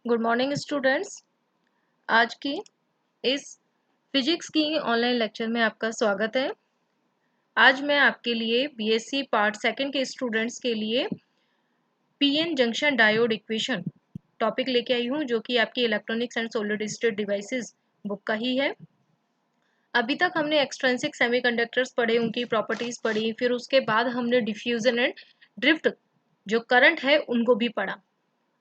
Good morning students. आज की इस फिजिक्स की ऑनलाइन लेक्चर में आपका स्वागत है। आज मैं आपके लिए बीएससी पार्ट सेकंड के स्टूडेंट्स के लिए PN junction diode equation topic लेके आई हूँ, जो कि आपकी electronics and solid state devices book का ही है। अभी तक हमने एक्सट्रिंसिक सेमीकंडक्टर्स पढ़े, उनकी प्रॉपर्टीज पढ़ी, फिर उसके बाद हमने डिफ्यूजन एंड ड्रिफ्ट जो करंट है उनको भी पढ़ा।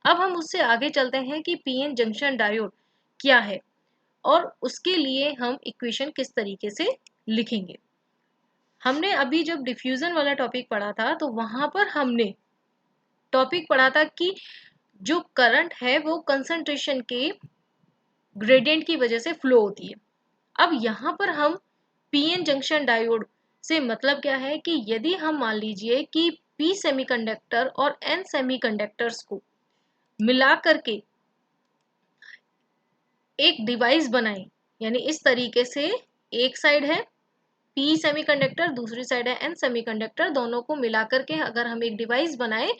अब हम उससे आगे चलते हैं कि पीएन जंक्शन डायोड क्या है और उसके लिए हम इक्वेशन किस तरीके से लिखेंगे। हमने अभी जब डिफ्यूजन वाला टॉपिक पढ़ा था तो वहां पर हमने टॉपिक पढ़ा था कि जो करंट है वो कंसंट्रेशन के ग्रेडियंट की वजह से फ्लो होती है। अब यहाँ पर हम पीएन जंक्शन डायोड से मतलब क्या है कि यदि हम मान लीजिए कि पी सेमीकंडक्टर और एन सेमीकंडक्टर्स को मिला करके एक डिवाइस बनाए, यानी इस तरीके से एक साइड है पी सेमीकंडक्टर, दूसरी साइड है एन सेमीकंडक्टर, दोनों को मिलाकर के अगर हम एक डिवाइस बनाए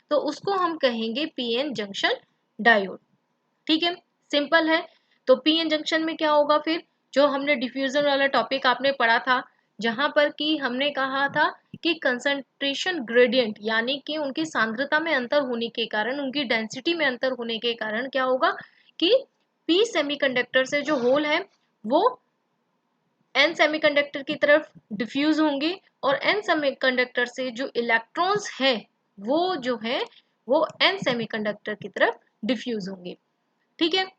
तो उसको हम कहेंगे पीएन जंक्शन डायोड। ठीक है, सिंपल है। तो पीएन जंक्शन में क्या होगा फिर, जो हमने डिफ्यूजन वाला टॉपिक आपने पढ़ा था, जहां पर कि हमने कहा था कि कंसंट्रेशन ग्रेडियंट यानी कि उनकी सांद्रता में अंतर होने के कारण, उनकी डेंसिटी में अंतर होने के कारण क्या होगा कि पी सेमीकंडक्टर से जो होल है वो एन सेमीकंडक्टर की तरफ डिफ्यूज होंगे और एन सेमीकंडक्टर से जो इलेक्ट्रॉन्स हैं वो जो है वो एन सेमीकंडक्टर की तरफ डिफ्यूज होंगे। ठीक है,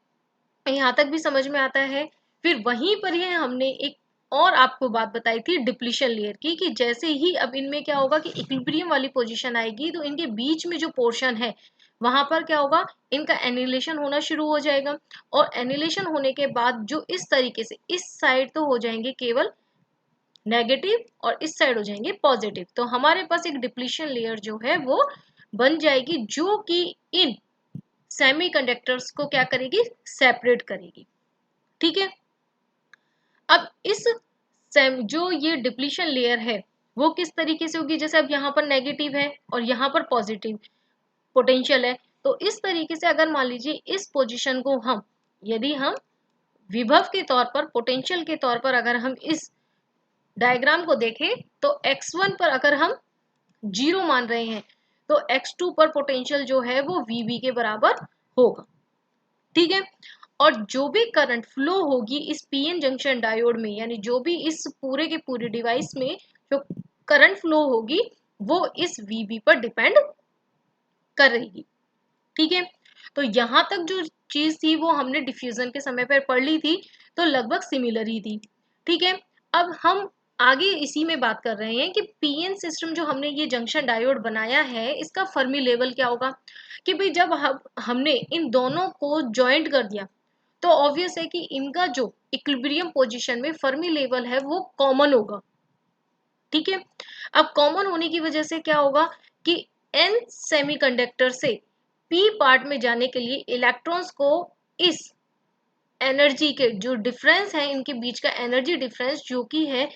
यहाँ तक भी समझ में आता है। फिर वहीं पर ही हमने एक और आपको बात बताई थी डिप्लीशन लेयर की, कि जैसे ही अब इनमें क्या होगा कि इक्विलिब्रियम वाली पोजीशन आएगी तो इनके बीच में जो पोर्शन है वहां पर क्या होगा, इनका एनिलेशन होना शुरू हो जाएगा। और एनिलेशन होने के बाद जो इस तरीके से इस साइड तो हो जाएंगे केवल नेगेटिव और इस साइड हो जाएंगे पॉजिटिव, तो हमारे पास एक डिप्लीशन लेयर जो है वो बन जाएगी, जो कि इन सेमीकंडक्टर्स को क्या करेगी, सेपरेट करेगी। ठीक है, अब इस जो ये डिप्लीशन लेयर है वो किस तरीके से होगी, जैसे अब यहाँ पर नेगेटिव है और यहाँ पर पॉजिटिव पोटेंशियल है, तो इस तरीके से अगर मान लीजिए इस पोजीशन को हम, यदि हम विभव के तौर पर, पोटेंशियल के तौर पर अगर हम इस डायग्राम को देखें तो x1 पर अगर हम 0 मान रहे हैं तो x2 पर पोटेंशियल जो है वो VB के बराबर होगा। ठीक है, और जो भी करंट फ्लो होगी इस पीएन जंक्शन डायोड में, यानी जो भी इस पूरे के पूरे डिवाइस में जो करंट फ्लो होगी वो इस VB पर डिपेंड करेगी। ठीक है, तो यहां तक जो चीज थी वो हमने डिफ्यूजन के समय पर पढ़ ली थी, तो लगभग सिमिलर ही थी। ठीक है, अब हम आगे इसी में बात कर रहे हैं कि पीएन सिस्टम जो हमने ये जंक्शन डायोड बनाया है इसका फर्मी लेवल क्या होगा, कि भाई जब हमने इन दोनों को ज्वाइंट कर दिया तो ऑब्वियस है कि इनका जो इक्विलिब्रियम पोजीशन में फर्मी लेवल है वो कॉमन होगा। ठीक है, अब कॉमन होने की वजह से क्या होगा कि एन सेमीकंडक्टर से पी पार्ट में जाने के लिए इलेक्ट्रॉन्स को इस एनर्जी के जो डिफरेंस है, इनके बीच का एनर्जी डिफरेंस जो कि है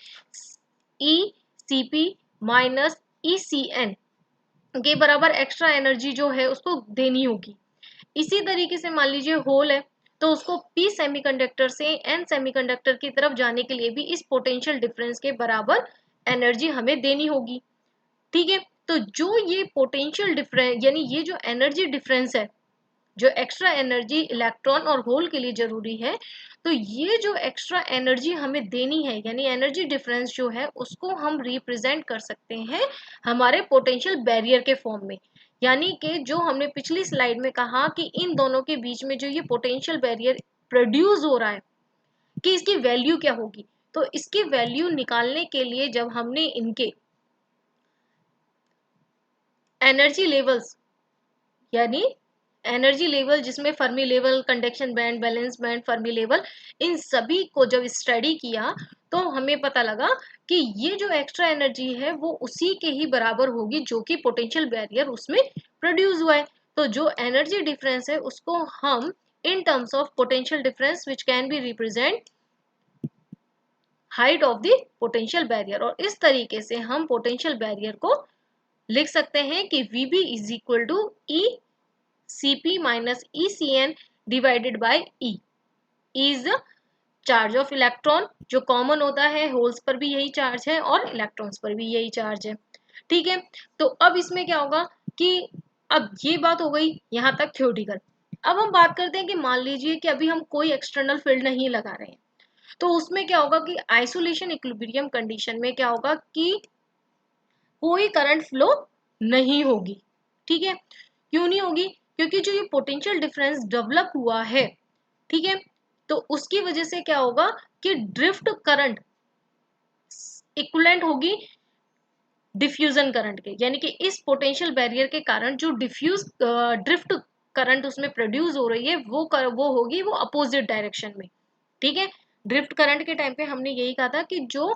ई सी पी माइनस ई सी एन के बराबर एक्स्ट्रा एनर्जी जो है उसको देनी होगी। इसी तरीके से मान लीजिए होल है तो उसको पी सेमीकंडक्टर से एन सेमीकंडक्टर की तरफ जाने के लिए भी इस पोटेंशियल डिफरेंस के बराबर एनर्जी हमें देनी होगी। ठीक है, तो जो ये पोटेंशियल डिफरेंस यानी ये जो एनर्जी डिफरेंस है, जो एक्स्ट्रा एनर्जी इलेक्ट्रॉन और होल के लिए जरूरी है, तो ये जो एक्स्ट्रा एनर्जी हमें देनी है यानी एनर्जी डिफरेंस जो है उसको हम रिप्रेजेंट कर सकते हैं हमारे पोटेंशियल बैरियर के फॉर्म में। यानी कि जो हमने पिछली स्लाइड में कहा कि इन दोनों के बीच में जो ये पोटेंशियल बैरियर प्रोड्यूस हो रहा है कि इसकी वैल्यू क्या होगी, तो इसकी वैल्यू निकालने के लिए जब हमने इनके एनर्जी लेवल्स यानी एनर्जी लेवल जिसमें Fermi level, conduction band, valence band, Fermi level, इन सभी को जब स्टडी किया तो हमें पता लगा कि ये जो एक्स्ट्रा एनर्जी है वो उसी के ही बराबर होगी जो कि पोटेंशियल बैरियर उसमें प्रोड्यूस हुआ है। तो जो एनर्जी डिफरेंस है उसको हम in terms of potential difference which can be represent height of the potential barrier, और इस तरीके से हम पोटेंशियल बैरियर को लिख सकते हैं कि VB is equal to e Cp minus ECN divided by E is charge of electron, जो कॉमन होता है, होल्स पर भी यही चार्ज है और इलेक्ट्रॉन्स पर भी यही चार्ज है। ठीक है, तो अब इसमें क्या होगा कि अब ये बात हो गई यहाँ तक थ्योरेटिकल। अब हम बात करते हैं कि मान लीजिए कि अभी हम कोई एक्सटर्नल फील्ड नहीं लगा रहे हैं, तो उसमें क्या होगा कि आइसोलेशन इक्विलिब्रियम कंडीशन में क्या होगा कि कोई करंट फ्लो नहीं होगी। ठीक है, क्यों नहीं होगी? क्योंकि जो ये पोटेंशियल डिफरेंस डेवलप हुआ है, ठीक है, तो उसकी वजह से क्या होगा कि ड्रिफ्ट करंट इक्विवेलेंट होगी डिफ्यूजन करंट के, यानी कि इस पोटेंशियल बैरियर के कारण जो ड्रिफ्ट करंट उसमें प्रोड्यूस हो रही है वो होगी वो अपोजिट डायरेक्शन में। ठीक है, ड्रिफ्ट करंट के टाइम पे हमने यही कहा था कि जो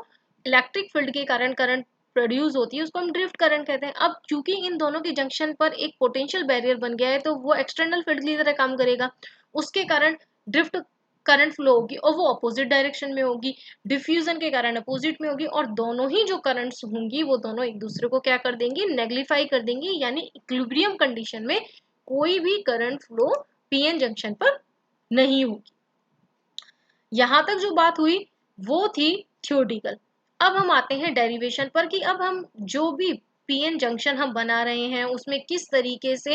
इलेक्ट्रिक फील्ड के कारण करंट प्रोड्यूस होती है उसको हम ड्रिफ्ट करंट कहते हैं। अब क्योंकि इन दोनों के जंक्शन पर एक पोटेंशियल बैरियर बन गया है तो वो एक्सटर्नल फील्ड की तरह काम करेगा, उसके कारण ड्रिफ्ट करंट फ्लो होगी और वो अपोजिट डायरेक्शन में होगी, डिफ्यूजन के कारण अपोजिट में होगी, और दोनों ही जो करंट्स होंगी वो दोनों एक दूसरे को क्या कर देंगी, नेग्लिफाई कर देंगी, यानी इक्विलिब्रियम कंडीशन में कोई भी करंट फ्लो पीएन जंक्शन पर नहीं होगी। यहां तक जो बात हुई वो थी थ्योरेटिकल। अब हम आते हैं डेरिवेशन पर कि अब हम जो भी पीएन जंक्शन हम बना रहे हैं उसमें किस तरीके से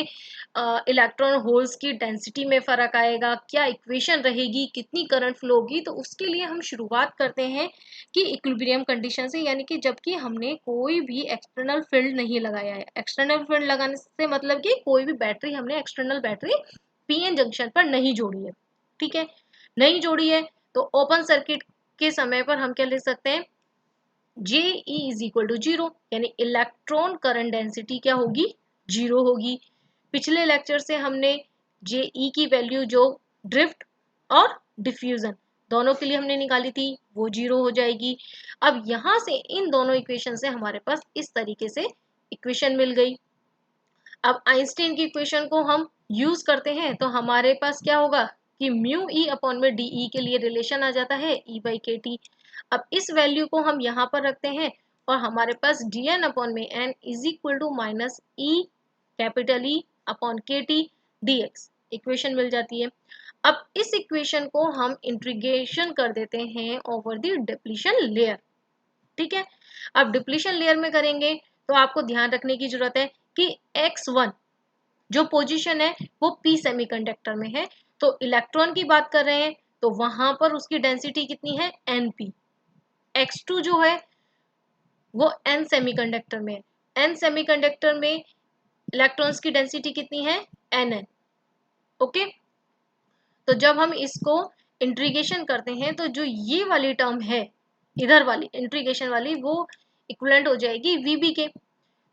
इलेक्ट्रॉन होल्स की डेंसिटी में फर्क आएगा, क्या इक्वेशन रहेगी, कितनी करंट फ्लो होगी। तो उसके लिए हम शुरुआत करते हैं कि इक्विलिब्रियम कंडीशन से, यानी कि जबकि हमने कोई भी एक्सटर्नल फील्ड नहीं लगाया है। एक्सटर्नल फील्ड लगाने से मतलब कि कोई भी बैटरी हमने एक्सटर्नल बैटरी पीएन जंक्शन पर नहीं जोड़ी है। ठीक है, नहीं जोड़ी है तो ओपन सर्किट के समय पर हम क्या लिख सकते हैं, J E is equal to zero, यानी इलेक्ट्रॉन करंट डेंसिटी क्या होगी, जीरो होगी। पिछले लेक्चर से हमने जे ई की वैल्यू जो ड्रिफ्ट और डिफ्यूजन दोनों के लिए हमने निकाली थी वो जीरो हो जाएगी। अब यहां से इन दोनों इक्वेशन से हमारे पास इस तरीके से इक्वेशन मिल गई। अब आइंस्टीन की इक्वेशन को हम यूज करते हैं तो हमारे पास क्या होगा कि म्यू ई अपॉन में डी ई के लिए रिलेशन आ जाता है ई बाई के टी। अब इस वैल्यू को हम यहाँ पर रखते हैं और हमारे पास डी एन अपॉन में n is equal to minus e capital e upon k t d x equation मिल जाती है। अब इस इक्वेशन को हम इंटीग्रेशन कर देते हैं ओवर द डिप्लीशन लेयर। ठीक है, अब डिप्लीशन लेयर में करेंगे तो आपको ध्यान रखने की जरूरत है कि x1 जो पोजीशन है वो p सेमीकंडक्टर में है, तो इलेक्ट्रॉन की बात कर रहे हैं तो वहां पर उसकी डेंसिटी कितनी है np। x2 जो है वो n सेमीकंडक्टर में है, n सेमीकंडक्टर में इलेक्ट्रॉन्स की डेंसिटी कितनी है nn। ओके, तो जब हम इसको इंटीग्रेशन करते हैं तो जो ये वाली टर्म है इधर वाली इंटीग्रेशन वाली वो इक्विवेलेंट हो जाएगी वीबी के।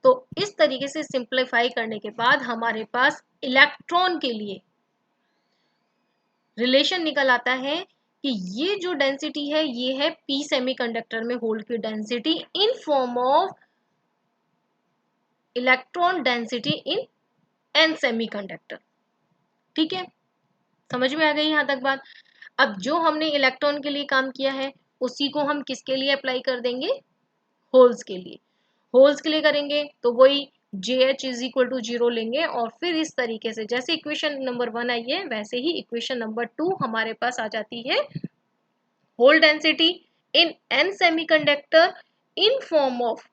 तो इस तरीके से सिंप्लीफाई करने के बाद हमारे पास इलेक्ट्रॉन के लिए रिलेशन निकल आता है कि ये जो डेंसिटी है ये है पी सेमीकंडक्टर में होल की density in form of electron density in n semiconductor. ठीक है, समझ में आ गई यहां तक बात। अब जो हमने इलेक्ट्रॉन के लिए काम किया है उसी को हम किसके लिए अप्लाई कर देंगे, होल्स के लिए। होल्स के लिए करेंगे तो वही j h is equal to zero लेंगे और फिर इस तरीके से जैसे इक्वेशन नंबर 1 आई है वैसे ही इक्वेशन नंबर 2 हमारे पास आ जाती है, hole density in n semiconductor in form of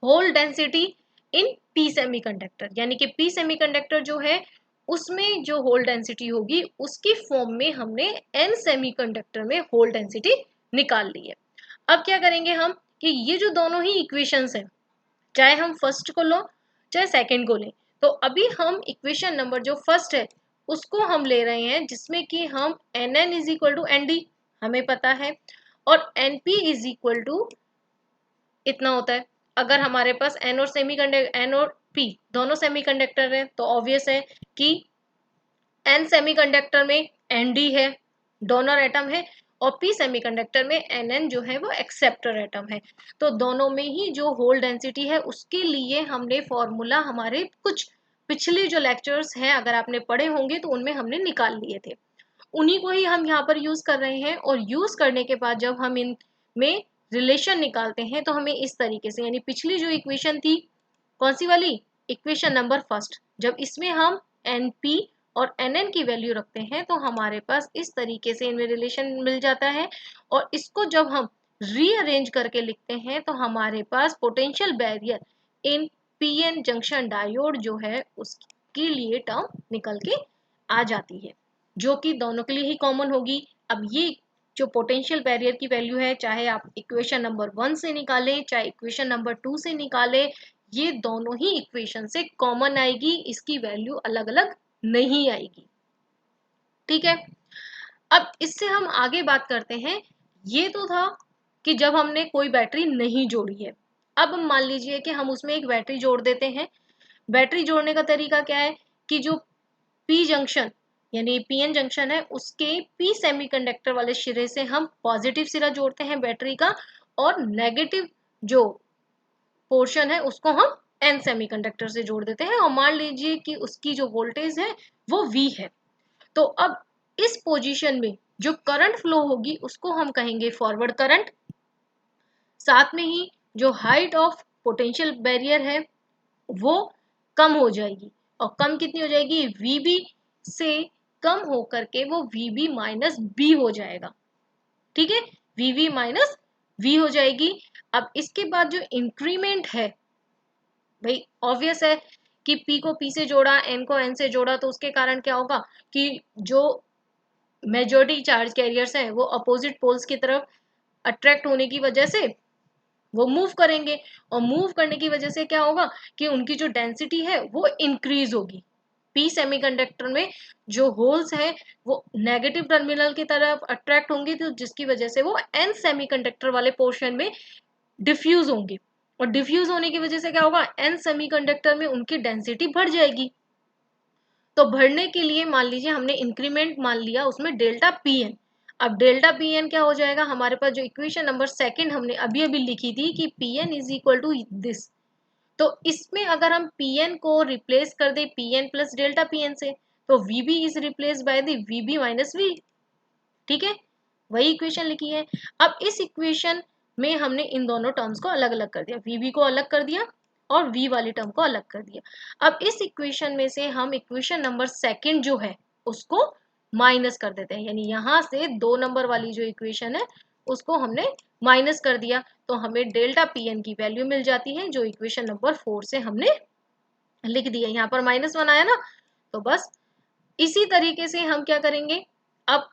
hole density in p semiconductor, यानी कि पी सेमीकंडक्टर जो है उसमें जो होल डेंसिटी होगी उसकी फॉर्म में हमने एन सेमीकंडक्टर में होल डेंसिटी निकाल ली है। अब क्या करेंगे हम कि ये जो दोनों ही इक्वेशंस हैं चाहे हम फर्स्ट को लो चाहे सेकंड को लें, तो अभी हम इक्वेशन नंबर जो फर्स्ट है उसको हम ले रहे हैं जिसमें कि हम n n is equal to n d हमें पता है और n p is equal to इतना होता है। अगर हमारे पास एन और एन और पी दोनों सेमीकंडक्टर हैं तो ऑब्वियस है कि एन सेमीकंडक्टर में एन डी है डोनर एटम है और पी सेमीकंडक्टर में एन एन जो है वो एक्सेप्टर एटम है। तो दोनों में ही जो होल डेंसिटी है उसके लिए हमने फॉर्मूला हमारे कुछ पिछले जो लेक्चर्स हैं अगर आपने पढ़े होंगे तो उनमें हमने निकाल लिए थे, उन्हीं को ही हम यहाँ पर यूज कर रहे हैं। और यूज करने के बाद जब हम इनमें रिलेशन निकालते हैं तो हमें इस तरीके से, यानी पिछली जो इक्वेशन थी कौन सी वाली, इक्वेशन नंबर फर्स्ट, जब इसमें हम NP और NN की वैल्यू रखते हैं तो हमारे पास इस तरीके से इनमें रिलेशन मिल जाता है। और इसको जब हम रीअरेंज करके लिखते हैं तो हमारे पास potential barrier in PN junction diode जो है उसके लिए टर्म निकल के आ जाती है, जो कि दोनों के लिए ही कॉमन होगी। अब ये जो पोटेंशियल बैरियर की वैल्यू है, चाहे आप इक्वेशन नंबर 1 से निकालें चाहे इक्वेशन नंबर 2 से निकालें, ये दोनों ही इक्वेशन से कॉमन आएगी, इसकी वैल्यू अलग अलग नहीं आएगी। ठीक है, अब इससे हम आगे बात करते हैं। ये तो था कि जब हमने कोई बैटरी नहीं जोड़ी है। अब मान लीजिए कि हम उसमें एक बैटरी जोड़ देते हैं। बैटरी जोड़ने का तरीका क्या है कि जो पी जंक्शन यानी पीएन जंक्शन है उसके पी सेमीकंडक्टर वाले सिरे से हम पॉजिटिव सिरा जोड़ते हैं बैटरी का, और नेगेटिव जो पोर्शन है उसको हम एन सेमीकंडक्टर से जोड़ देते हैं। और मान लीजिए कि उसकी जो वोल्टेज है वो V है। तो अब इस पोजीशन में जो करंट फ्लो होगी उसको हम कहेंगे फॉरवर्ड करंट। साथ में ही जो हाइट ऑफ पोटेंशियल बैरियर है वो कम हो जाएगी, और कम कितनी हो जाएगी, VB से कम होकर के वो VB माइनस बी हो जाएगा। ठीक है, VB माइनस V हो जाएगी। अब इसके बाद जो इंक्रीमेंट है, भाई ऑब्वियस है कि P को P से जोड़ा, N को N से जोड़ा, तो उसके कारण क्या होगा कि जो मेजॉरिटी चार्ज कैरियर्स हैं वो अपोजिट पोल्स की तरफ अट्रैक्ट होने की वजह से वो मूव करेंगे, और मूव करने की वजह से क्या होगा कि उनकी जो डेंसिटी है वो इंक्रीज होगी। पी सेमीकंडक्टर में जो होल्स है वो नेगेटिव टर्मिनल की तरफ अट्रैक्ट होंगे, तो जिसकी वजह से वो एन सेमीकंडक्टर वाले पोर्शन में डिफ्यूज होंगे, और डिफ्यूज होने की वजह से क्या होगा, एन सेमीकंडक्टर में उनकी डेंसिटी बढ़ जाएगी। तो बढ़ने के लिए मान लीजिए हमने इंक्रीमेंट मान लिया उसमें डेल्टा पी एन। अब डेल्टा पी एन क्या हो जाएगा, हमारे पास जो इक्वेशन नंबर सेकंड हमने अभी अभी लिखी थी कि P N is equal to this, तो इसमें अगर हम पी एन को रिप्लेस कर दे P N plus delta P N से, तो V B is replace by the V B minus V. ठीक है, वही इक्वेशन लिखी है। अब इस इक्वेशन में हमने इन दोनों टर्म्स को अलग अलग कर दिया, वी बी को अलग कर दिया और v वाली टर्म को अलग कर दिया। अब इस इक्वेशन में से हम इक्वेशन नंबर सेकंड जो है उसको माइनस कर देते हैं, यानी यहां से 2 नंबर वाली जो इक्वेशन है उसको हमने माइनस कर दिया, तो हमें डेल्टा पी एन की वैल्यू मिल जाती है जो इक्वेशन नंबर 4 से हमने लिख दिया। यहाँ पर -1 आया ना, तो बस इसी तरीके से हम क्या करेंगे, अब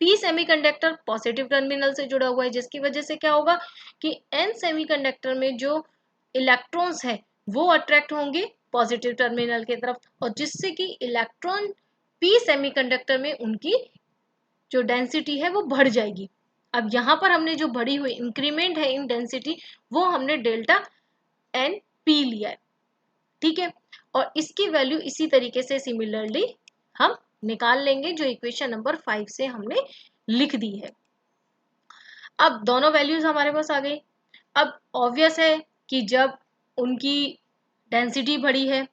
पी सेमीकंडक्टर पॉजिटिव टर्मिनल से जुड़ा हुआ है, जिसकी वजह से क्या होगा कि एन सेमीकंडक्टर में जो इलेक्ट्रॉन्स है वो अट्रैक्ट होंगे पॉजिटिव टर्मिनल की तरफ, और जिससे कि इलेक्ट्रॉन पी सेमीकंडक्टर में उनकी जो डेंसिटी है वो बढ़ जाएगी। अब यहाँ पर हमने जो बढ़ी हुई इंक्रीमेंट है इन डेंसिटी वो हमने डेल्टा एन पी लिया है। ठीक है, और इसकी वैल्यू इसी तरीके से सिमिलरली हम निकाल लेंगे जो इक्वेशन नंबर 5 से हमने लिख दी है। अब दोनों वैल्यूज हमारे पास आ गई। अब ऑब्वियस है कि जब उनकी डेंसिटी बढ़ी है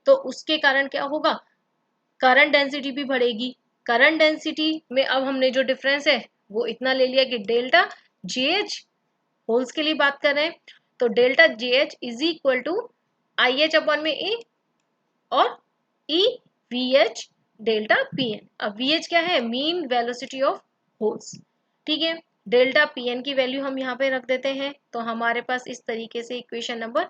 तो उसके कारण क्या होगा, करंट डेंसिटी भी बढ़ेगी। करंट डेंसिटी में अब हमने जो डिफरेंस है वो इतना ले लिया कि डेल्टा जे एच, होल्स के लिए बात कर रहे हैं, तो delta j h is equal to i h upon में ए और e v h delta P n. अब वी एच क्या है, मीन वेलोसिटी ऑफ होल्स। ठीक है, डेल्टा पी एन की वैल्यू हम यहाँ पे रख देते हैं, तो हमारे पास इस तरीके से इक्वेशन नंबर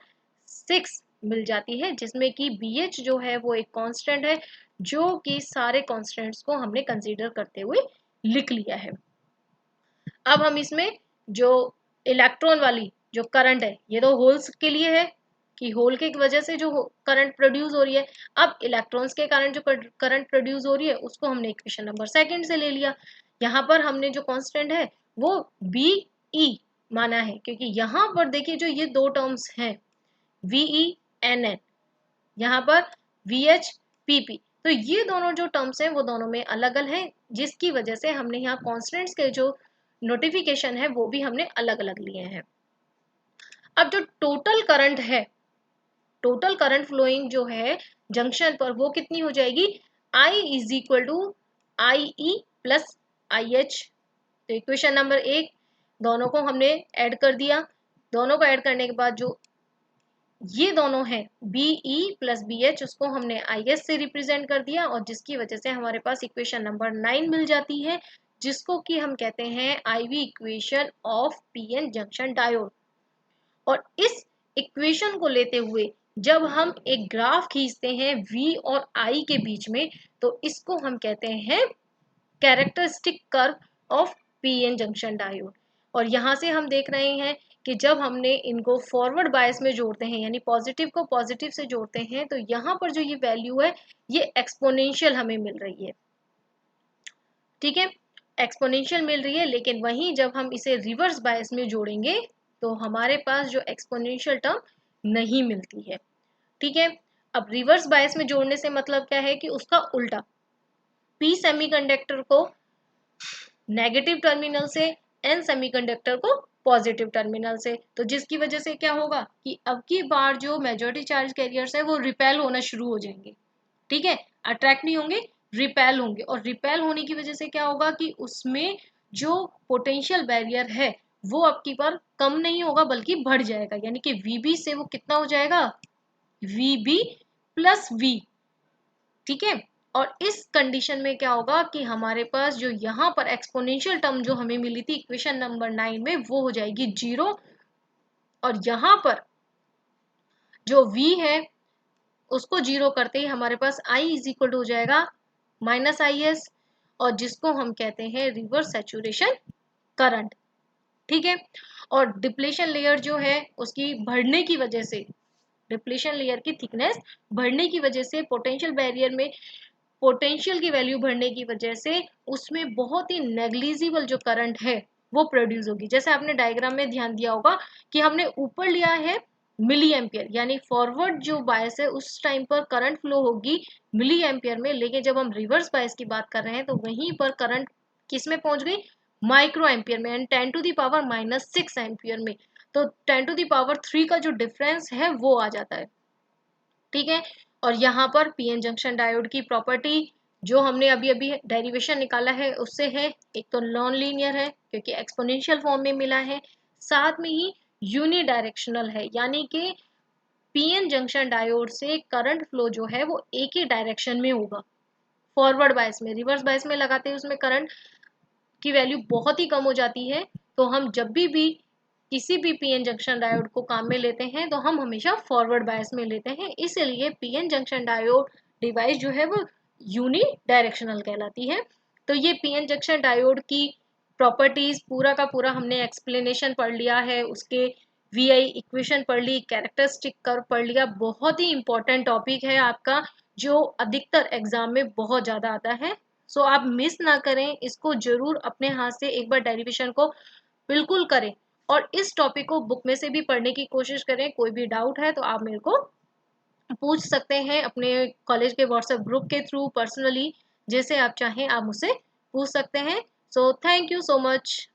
6 मिल जाती है, जिसमें कि बी एच जो है वो एक कांस्टेंट है, जो कि सारे कांस्टेंट्स को हमने कंसीडर करते हुए लिख लिया है। अब हम इसमें जो इलेक्ट्रॉन वाली जो करंट है, ये तो होल्स के लिए है कि होल के वजह से जो करंट प्रोड्यूस हो रही है। अब इलेक्ट्रॉन्स के कारण जो करंट प्रोड्यूस हो रही है उसको हमने इक्वेशन नंबर सेकंड से ले लिया। यहाँ पर हमने जो कांस्टेंट है वो बी ई माना है, क्योंकि यहाँ पर देखिए जो ये दो टर्म्स हैं वीई एन एन, यहाँ पर वी एच पी पी, तो ये दोनों जो टर्म्स हैं वो दोनों में अलग अलग हैं, जिसकी वजह से हमने यहाँ कॉन्स्टेंट्स के जो नोटिफिकेशन है वो भी हमने अलग अलग लिए हैं। अब जो टोटल करंट है, टोटल करंट फ्लोइंग जो है जंक्शन पर वो कितनी हो जाएगी, I is equal to i e plus i h. तो इक्वेशन नंबर 1 दोनों को हमने ऐड कर दिया, दोनों को ऐड करने के बाद जो ये दोनों है BE प्लस BH, उसको हमने IS से रिप्रेजेंट कर दिया और जिसकी वजह से हमारे पास इक्वेशन नंबर 9 मिल जाती है, जिसको कि हम कहते हैं IV equation of PN junction diode. और इस इक्वेशन को लेते हुए जब हम एक ग्राफ खींचते हैं V और I के बीच में, तो इसको हम कहते हैं characteristic curve of PN junction diode. और यहाँ से हम देख रहे हैं कि जब हमने इनको फॉरवर्ड बायस में जोड़ते हैं, यानी पॉजिटिव को पॉजिटिव से जोड़ते हैं, तो यहाँ पर जो ये वैल्यू है ये एक्सपोनेंशियल हमें मिल रही है। ठीक है, एक्सपोनेंशियल मिल रही है, लेकिन वहीं जब हम इसे रिवर्स बायस में जोड़ेंगे तो हमारे पास जो एक्सपोनेंशियल टर्म नहीं मिलती है। ठीक है, अब रिवर्स बायस में जोड़ने से मतलब क्या है कि उसका उल्टा, पी सेमीकंडक्टर को नेगेटिव टर्मिनल से, एन सेमीकंडक्टर को पॉजिटिव टर्मिनल से, तो जिसकी वजह से क्या होगा कि अब की बार जो मेजॉरिटी चार्ज कैरियर्स है वो रिपेल होना शुरू हो जाएंगे। ठीक है, अट्रैक्ट नहीं होंगे, रिपेल होंगे, और रिपेल होने की वजह से क्या होगा कि उसमें जो पोटेंशियल बैरियर है वो अब की बार कम नहीं होगा बल्कि बढ़ जाएगा, यानी कि VB से वो कितना हो जाएगा, VB प्लस V। ठीक है, और इस कंडीशन में क्या होगा कि हमारे पास जो यहाँ पर एक्सपोनेंशियल टर्म जो हमें मिली थी इक्वेशन नंबर 9 में वो हो जाएगी 0, और यहाँ पर जो V है उसको 0 करते ही हमारे पास I इज इक्वल टू हो जाएगा -IS, और जिसको हम कहते हैं रिवर्स सैचुरेशन करंट। ठीक है, और डिप्लेशन लेयर जो है उसकी बढ़ने की वजह से, डिप्लेशन लेयर की थिकनेस बढ़ने की वजह से, पोटेंशियल बैरियर में पोटेंशियल की वैल्यू बढ़ने की वजह से उसमें बहुत ही नेग्लिजिबल जो करंट है वो प्रोड्यूस होगी। जैसे आपने डायग्राम में ध्यान दिया होगा कि हमने ऊपर लिया है मिली एम्पियर, यानी फॉरवर्ड जो बायस है उस टाइम पर करंट फ्लो होगी मिली एम्पियर में, लेकिन जब हम रिवर्स बायस की बात कर रहे हैं तो वहीं पर करंट किस में पहुंच गई, माइक्रो एम्पियर में, एंड 10⁻⁻⁶ एम्पियर में। तो 10⁻³ का जो डिफरेंस है वो आ जाता है। ठीक है, और यहाँ पर पीएन जंक्शन डायोड की प्रॉपर्टी जो हमने अभी अभी डेरिवेशन निकाला है उससे है, एक तो नॉन लीनियर है क्योंकि एक्सपोनेंशियल फॉर्म में मिला है, साथ में ही यूनिडायरेक्शनल है, यानी कि पीएन जंक्शन डायोड से करंट फ्लो जो है वो एक ही डायरेक्शन में होगा। फॉरवर्ड बायस में, रिवर्स बायस में लगाते हैं उसमें करंट की वैल्यू बहुत ही कम हो जाती है। तो हम जब भी किसी भी पीएन जंक्शन डायोड को काम में लेते हैं तो हम हमेशा फॉरवर्ड बायस में लेते हैं, इसलिए पीएन जंक्शन डायोड डिवाइस जो है वो यूनि डायरेक्शनल कहलाती है। तो ये पीएन जंक्शन डायोड की प्रॉपर्टीज पूरा का पूरा हमने एक्सप्लेनेशन पढ़ लिया है, उसके VI इक्वेशन पढ़ ली, कैरेक्टरिस्टिक कर्व पढ़ लिया। बहुत ही इंपॉर्टेंट टॉपिक है आपका जो अधिकतर एग्जाम में बहुत ज़्यादा आता है। सो आप मिस ना करें, इसको जरूर अपने हाथ से एक बार डेरिवेशन को बिल्कुल करें, और इस टॉपिक को बुक में से भी पढ़ने की कोशिश करें। कोई भी डाउट है तो आप मेरे को पूछ सकते हैं अपने कॉलेज के व्हाट्सएप ग्रुप के थ्रू, पर्सनली, जैसे आप चाहें आप मुझसे पूछ सकते हैं। So thank you so much.